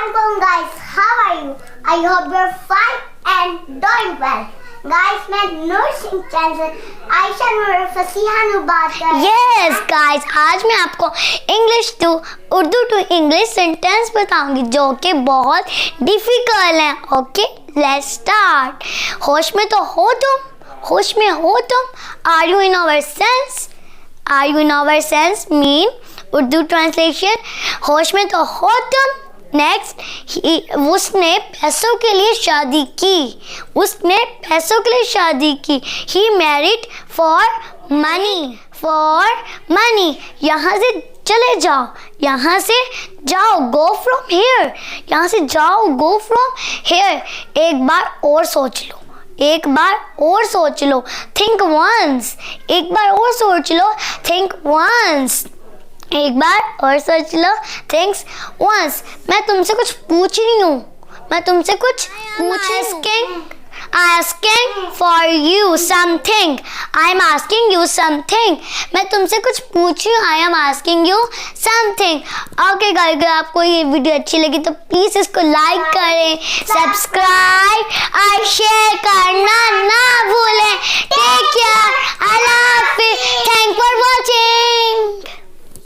Assalamualaikum guys, how are you? I hope you're fine and doing well. Guys, मैं Noor Singh channel Ayesha Noor Faseeha Noor बात कर रही हूँ। Yes guys, आज मैं आपको English to Urdu to English sentence बताऊंगी जो कि बहुत डिफिकल्ट हैं। Okay, let's start. होश में तो हो तुम, होश में हो तुम। Are you in our sense? Are you in our sense mean Urdu translation, होश में तो हो तुम। नेक्स्ट, उसने पैसों के लिए शादी की, उसने पैसों के लिए शादी की। He married for money, for money. यहाँ से चले जाओ, यहाँ से जाओ, गो फ्रॉम हेयर, यहाँ से जाओ, गो फ्रॉम हेयर। एक बार और सोच लो, एक बार और सोच लो, थिंक वंस। एक बार और सोच लो, थिंक वंस। एक बार और सोच लो, थिंक्स वंस। मैं तुमसे कुछ पूछ रही हूँ, मैं तुमसे कुछ asking for you something. I am asking you something. मैं तुमसे कुछ पूछ रही हूँ, I am asking you something. Okay guys, अगर आपको ये वीडियो अच्छी लगी तो प्लीज इसको लाइक करें, सब्सक्राइब और शेयर करें।